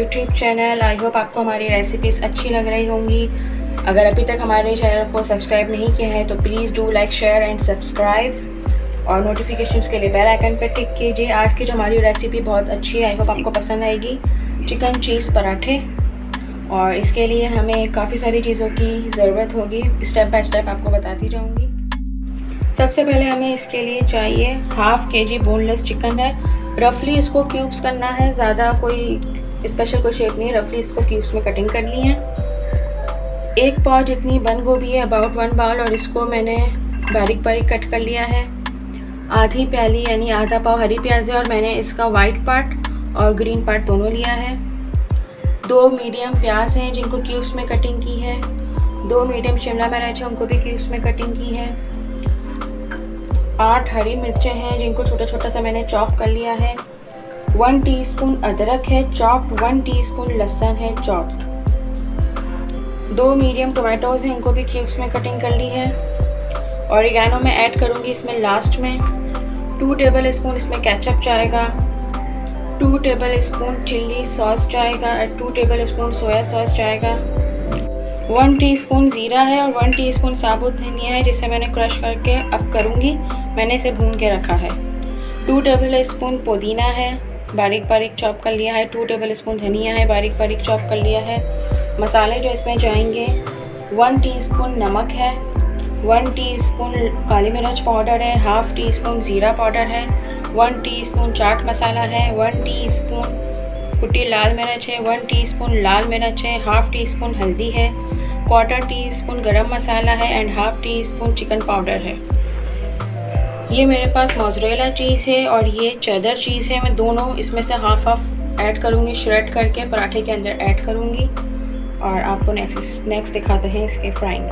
YouTube channel. I hope आपको हमारी recipes अच्छी लग रही होंगी। अगर अभी तक हमारे चैनल को सब्सक्राइब नहीं किया है तो please do like share and subscribe और नोटिफिकेशंस के लिए बेल आइकन पर टिक कीजिए। आज की जो हमारी रेसिपी बहुत अच्छी है, आई होप आपको पसंद आएगी। चिकन चीज़ पराठे, और इसके लिए हमें काफ़ी सारी चीज़ों की ज़रूरत होगी। स्टेप बाय स्टेप आपको बताती जाऊँगी। सबसे पहले हमें इसके लिए चाहिए हाफ़ kg बोनलेस चिकन है। रफली इसको क्यूब्स करना है, ज़्यादा कोई स्पेशल कोई शेप नहीं, रफली इसको क्यूब्स में कटिंग करनी है। एक पाव जितनी बंद गोभी है, अबाउट 1 बाउल, और इसको मैंने बारीक बारीक कट कर लिया है। आधी प्याली यानी आधा पाव हरी प्याज है, और मैंने इसका वाइट पार्ट और ग्रीन पार्ट दोनों लिया है। 2 मीडियम प्याज हैं जिनको क्यूब्स में कटिंग की है। 2 मीडियम शिमला मिर्च है, उनको भी क्यूब्स में कटिंग की है। 8 हरी मिर्चें हैं जिनको छोटा छोटा सा मैंने चॉप कर लिया है। 1 टीस्पून अदरक है चॉप्ड, 1 टीस्पून लहसुन है चॉप्ड। 2 मीडियम टोमेटोज़ हैं, इनको भी क्यूब्स में कटिंग कर ली है। ऑरिगेनो मैं ऐड करूँगी इसमें लास्ट में। 2 टेबल स्पून इसमें केचप जाएगा, 2 टेबल स्पून चिल्ली सॉस जाएगा, 2 टेबल स्पून सोया सॉस जाएगा। 1 टीस्पून ज़ीरा है और 1 टीस्पून साबुत धनिया है, जिसे मैंने क्रश करके अब करूँगी। मैंने इसे भून के रखा है। 2 टेबल स्पून पुदीना है, बारीक बारीक चॉप कर लिया है। 2 टेबल स्पून धनिया है, बारीक बारीक चॉप कर लिया है। मसाले जो इसमें जाएंगे, 1 टीस्पून नमक है, 1 टीस्पून काली मिर्च पाउडर है, हाफ़ टीस्पून ज़ीरा पाउडर है, 1 टीस्पून चाट मसाला है, 1 टीस्पून कुटी लाल मिर्च है, 1 टीस्पून लाल मिर्च है, हाफ़ टीस्पून हल्दी है, 1/4 टीस्पून गरम मसाला है and half teaspoon chicken powder है। ये मेरे पास मोज़रेला चीज़ है और ये चेडर चीज़ है। मैं दोनों इसमें से हाफ ऐड करूँगी, श्रेड करके पराठे के अंदर ऐड करूँगी, और आपको नेक्स्ट दिखाते हैं इसके फ्राइंग।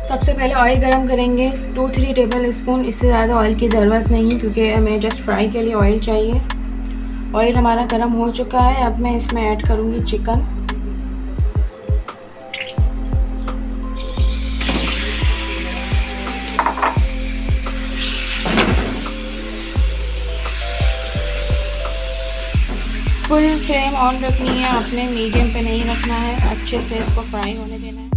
सबसे पहले ऑयल गरम करेंगे, 2-3 टेबल स्पून। इससे ज़्यादा ऑयल की ज़रूरत नहीं है क्योंकि हमें जस्ट फ्राई के लिए ऑयल चाहिए। ऑयल हमारा गरम हो चुका है। अब मैं इसमें ऐड करूँगी चिकन। फुल फ्लेम ऑन रखनी है आपने, मीडियम पे नहीं रखना है। अच्छे से इसको फ्राई होने देना है।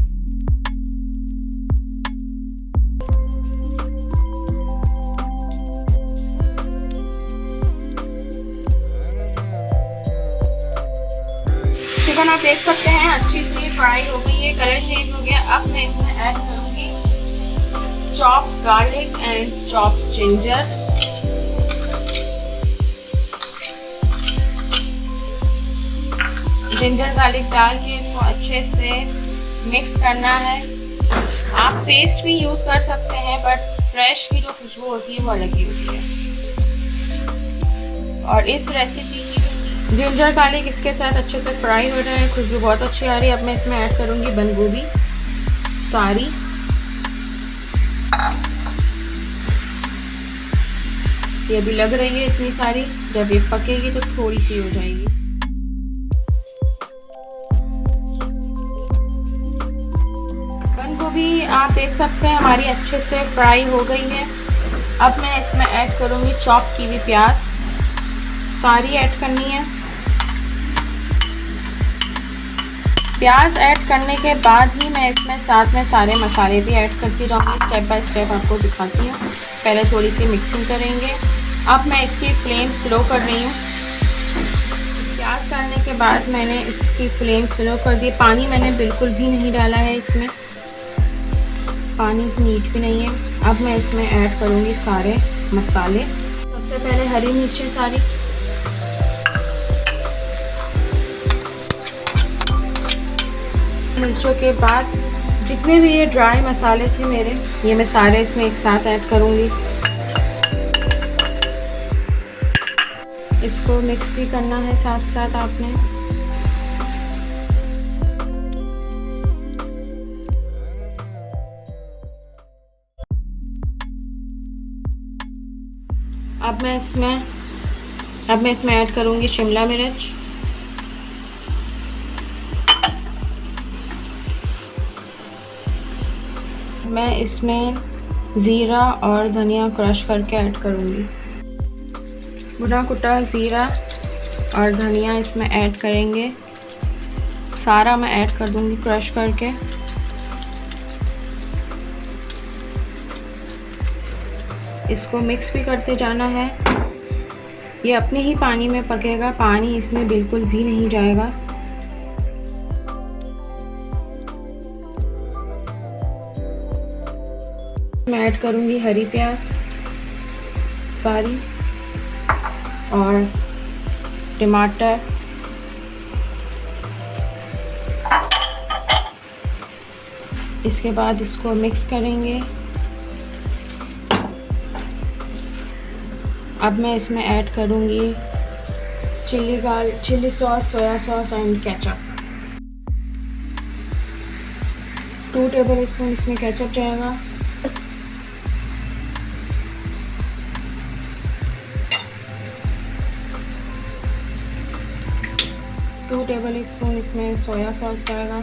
चिकन आप देख सकते हैं अच्छी सी फ्राई हो गई है, कलर चेंज हो गया। अब मैं इसमें ऐड करूँगी chopped garlic and chopped ginger. Ginger garlic डाल के इसको अच्छे से मिक्स करना है। आप पेस्ट भी यूज़ कर सकते हैं, बट फ्रेश की जो खुशबू होती है वो अलग ही होती है। और इस रेसिपी की जिंजर गार्लिक इसके साथ अच्छे से फ्राई हो रहा है, खुशबू बहुत अच्छी आ रही है। अब मैं इसमें ऐड करूँगी बंद गोभी सारी। ये अभी लग रही है इतनी सारी, जब ये पकेगी तो थोड़ी सी हो जाएगी। भी आप देख सकते हैं हमारी अच्छे से फ्राई हो गई है। अब मैं इसमें ऐड करूँगी चॉप की हुई प्याज, सारी ऐड करनी है। प्याज ऐड करने के बाद ही मैं इसमें साथ में सारे मसाले भी ऐड करती जाऊँगी। स्टेप बाय स्टेप आपको दिखाती हूँ। पहले थोड़ी सी मिक्सिंग करेंगे। अब मैं इसकी फ्लेम स्लो कर रही हूँ। प्याज डालने के बाद मैंने इसकी फ्लेम स्लो कर दी। पानी मैंने बिल्कुल भी नहीं डाला है इसमें, पानी नीट भी नहीं है। अब मैं इसमें ऐड करूँगी सारे मसाले। सबसे पहले हरी मिर्चें सारी, मिर्चों के बाद जितने भी ये ड्राई मसाले थे मेरे, ये मैं सारे इसमें एक साथ ऐड करूँगी। इसको मिक्स भी करना है साथ साथ आपने। अब मैं इसमें ऐड करूँगी शिमला मिर्च, मैं इसमें ज़ीरा और धनिया क्रश करके ऐड करूँगी। भुना कुटा ज़ीरा और धनिया इसमें ऐड करेंगे। सारा मैं ऐड कर दूंगी क्रश करके। इसको मिक्स भी करते जाना है। ये अपने ही पानी में पकेगा, पानी इसमें बिल्कुल भी नहीं जाएगा। मैं ऐड करूंगी हरी प्याज सारी और टमाटर। इसके बाद इसको मिक्स करेंगे। अब मैं इसमें ऐड करूँगी chilli sauce, soya sauce and ketchup. 2 table spoon इसमें केचप जाएगा। टू टेबल स्पून इसमें सोया सॉस जाएगा।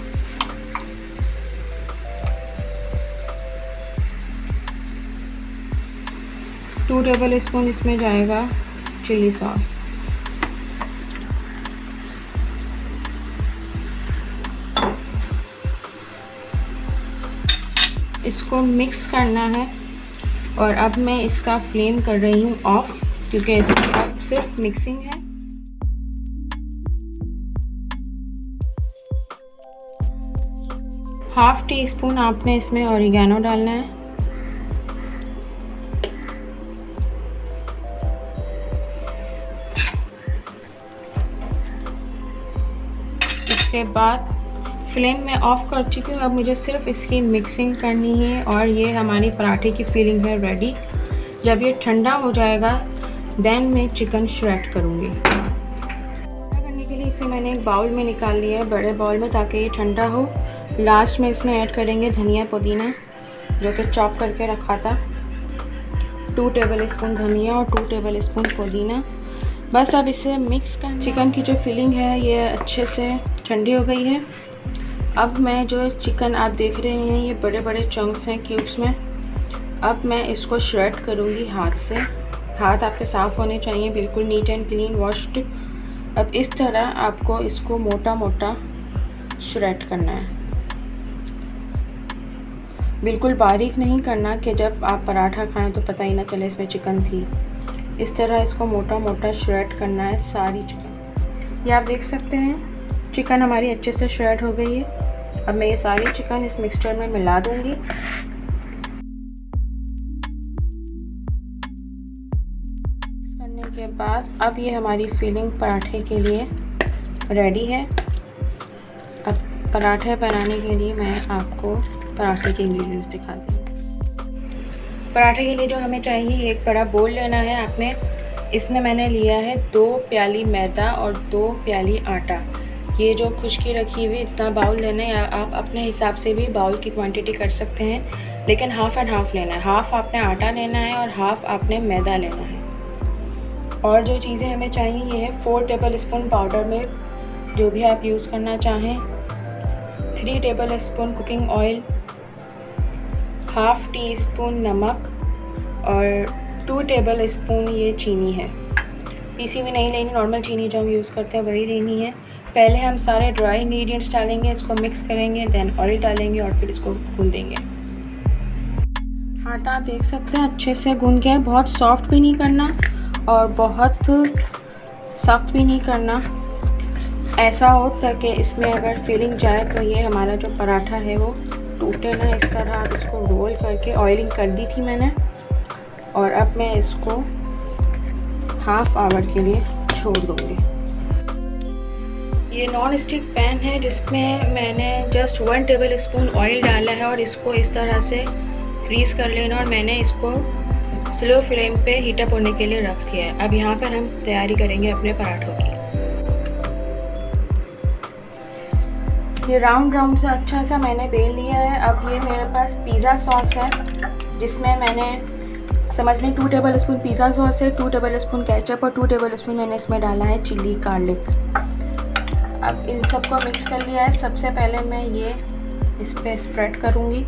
टू टेबल स्पून इसमें जाएगा चिल्ली सॉस। इसको मिक्स करना है और अब मैं इसका फ्लेम कर रही हूँ ऑफ, क्योंकि इसमें अब सिर्फ मिक्सिंग है। हाफ टी स्पून आपने इसमें ऑरिगेनो डालना है। इसके बाद फ्लेम में ऑफ कर चुकी हूँ। अब मुझे सिर्फ इसकी मिक्सिंग करनी है और ये हमारी पराठे की फीलिंग है रेडी। जब ये ठंडा हो जाएगा देन मैं चिकन श्रेड करूँगी। ठंडा करने के लिए इसे मैंने एक बाउल में निकाल लिया है, बड़े बाउल में, ताकि ये ठंडा हो। लास्ट में इसमें ऐड करेंगे धनिया पुदीना जो कि चॉप करके रखा था। 2 टेबल स्पून धनिया और 2 टेबल स्पून पुदीना। बस अब इसे मिक्स कर। चिकन की जो फिलिंग है ये अच्छे से ठंडी हो गई है। अब मैं जो चिकन आप देख रहे हैं ये बड़े बड़े चंक्स हैं क्यूब्स में। अब मैं इसको श्रेड करूँगी हाथ से। हाथ आपके साफ़ होने चाहिए, बिल्कुल नीट एंड क्लीन वॉश्ड। अब इस तरह आपको इसको मोटा मोटा श्रेड करना है, बिल्कुल बारीक नहीं करना कि जब आप पराठा खाएं तो पता ही ना चले इसमें चिकन थी। इस तरह इसको मोटा मोटा श्रेड करना है सारी चिकन। ये आप देख सकते हैं चिकन हमारी अच्छे से श्रेड हो गई है। अब मैं ये सारी चिकन इस मिक्सचर में मिला दूंगी। मिक्स करने के बाद अब ये हमारी फिलिंग पराठे के लिए रेडी है। अब पराठे बनाने के लिए मैं आपको पराठे के इंग्रेडिएंट्स दिखाती हूँ। पराठे के लिए जो हमें चाहिए, एक बड़ा बोल लेना है आपने। इसमें मैंने लिया है 2 प्याली मैदा और 2 प्याली आटा। ये जो खुश्की रखी हुई इतना बाउल लेना है। आप अपने हिसाब से भी बाउल की क्वांटिटी कर सकते हैं, लेकिन हाफ़ एंड हाफ़ लेना है। हाफ़ आपने आटा लेना है और हाफ़ आपने मैदा लेना है। और जो चीज़ें हमें चाहिए ये है 4 टेबल स्पून पाउडर मिल्क, जो भी आप यूज़ करना चाहें। 3 table spoon cooking oil, half tea spoon नमक और 2 टेबल स्पून ये चीनी है। पीसी भी नहीं लेनी, नॉर्मल चीनी जो हम यूज़ करते हैं वही लेनी है। पहले हम सारे ड्राई इंग्रेडिएंट्स डालेंगे, इसको मिक्स करेंगे, देन ऑयल डालेंगे और फिर इसको गूंद देंगे। आटा आप देख सकते हैं अच्छे से गूंद गया है। बहुत सॉफ्ट भी नहीं करना और बहुत सख्त भी नहीं करना। ऐसा हो ताकि इसमें अगर फिलिंग जाए तो ये हमारा जो पराठा है वो टूटे ना। इस तरह आप इसको रोल करके, ऑयलिंग कर दी थी मैंने, और अब मैं इसको हाफ़ आवर के लिए छोड़ दूँगी। ये नॉन स्टिक पैन है जिसमें मैंने जस्ट 1 टेबल स्पून ऑयल डाला है और इसको इस तरह से फ्रीज़ कर लेना। और मैंने इसको स्लो फ्लेम पे हीटअप होने के लिए रख दिया है। अब यहाँ पर हम तैयारी करेंगे अपने पराठों की। ये राउंड से अच्छा सा मैंने बेल लिया है। अब ये मेरे पास पिज़्ज़ा सॉस है, जिसमें मैंने समझ लें 2 टेबल स्पून पिज़्ज़ा सॉस है, 2 टेबल स्पून केचप और 2 टेबल स्पून मैंने इसमें डाला है चिल्ली गार्लिक। अब इन सबको मिक्स कर लिया है। सबसे पहले मैं ये इस पर स्प्रेड करूँगी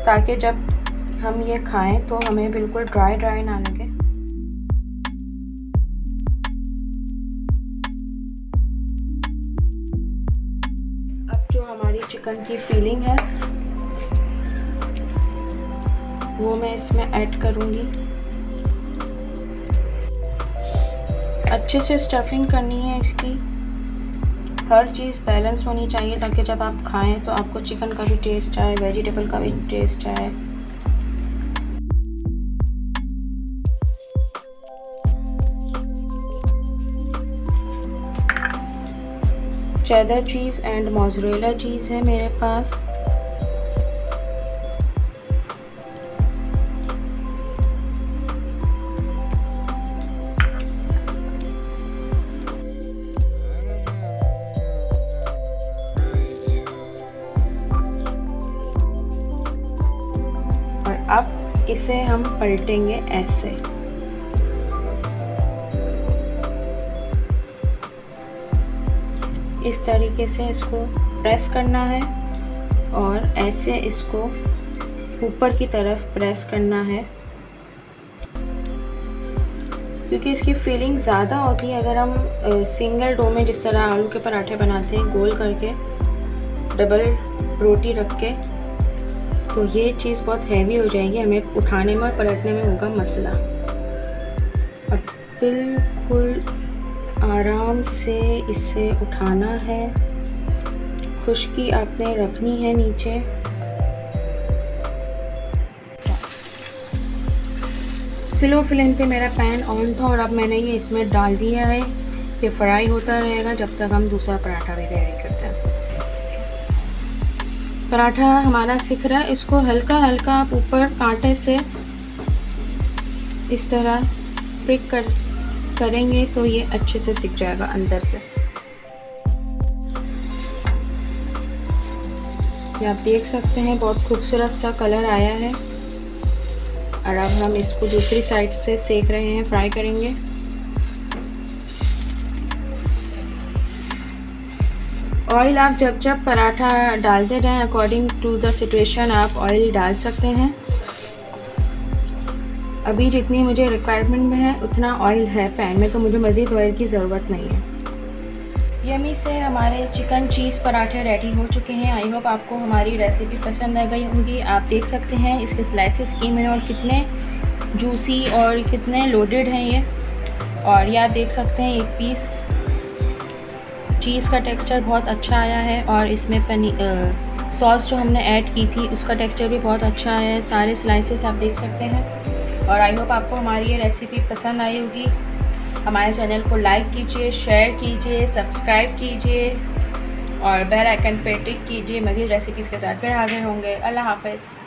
ताकि जब हम ये खाएं तो हमें बिल्कुल ड्राई ना लगे। चिकन की फीलिंग है वो मैं इसमें ऐड करूँगी। अच्छे से स्टफिंग करनी है इसकी, हर चीज़ बैलेंस होनी चाहिए ताकि जब आप खाएं तो आपको चिकन का भी टेस्ट आए, वेजिटेबल का भी टेस्ट आए। Cheddar cheese and mozzarella cheese है मेरे पास। और अब इसे हम पलटेंगे ऐसे। इस तरीके से इसको प्रेस करना है और ऐसे इसको ऊपर की तरफ प्रेस करना है, क्योंकि इसकी फीलिंग ज़्यादा होती है अगर हम सिंगल डो में जिस तरह आलू के पराठे बनाते हैं गोल करके डबल रोटी रख के, तो ये चीज़ बहुत हैवी हो जाएगी, हमें उठाने में और पलटने में होगा मसला। और बिल्कुल आराम से इसे उठाना है, खुश्की आपने रखनी है नीचे। स्लो फ्लेम पे मेरा पैन ऑन था और अब मैंने ये इसमें डाल दिया है। ये फ्राई होता रहेगा जब तक हम दूसरा पराठा भी रेडी करते हैं। पराठा हमारा सिक रहा है, इसको हल्का हल्का आप ऊपर कांटे से इस तरह प्रिक करेंगे तो ये अच्छे से सिक जाएगा अंदर से। ये आप देख सकते हैं बहुत खूबसूरत सा कलर आया है। और अब हम इसको दूसरी साइड से सेक रहे हैं, फ्राई करेंगे। ऑयल आप जब जब पराठा डालते रहें अकॉर्डिंग टू द सिचुएशन आप ऑयल डाल सकते हैं। अभी जितनी मुझे रिक्वायरमेंट में है उतना ऑयल है पैन में, तो मुझे मज़ीद ऑयल की ज़रूरत नहीं है। यमी से हमारे चिकन चीज़ पराठे रेडी हो चुके हैं। आई होप आपको हमारी रेसिपी पसंद आ गई होगी। आप देख सकते हैं इसके स्लाइसेस किए हैं और कितने जूसी और कितने लोडेड हैं ये। और ये आप देख सकते हैं एक पीस चीज़ का टेक्सचर बहुत अच्छा आया है और इसमें सॉस जो हमने ऐड की थी उसका टेक्सचर भी बहुत अच्छा आया है। सारे स्लाइसेस आप देख सकते हैं। और आई होप आपको हमारी ये रेसिपी पसंद आई होगी। हमारे चैनल को लाइक कीजिए, शेयर कीजिए, सब्सक्राइब कीजिए और बेल आइकन पे टिक कीजिए। मज़ीद रेसिपीज़ के साथ फिर हाजिर होंगे। अल्लाह हाफ़िज़।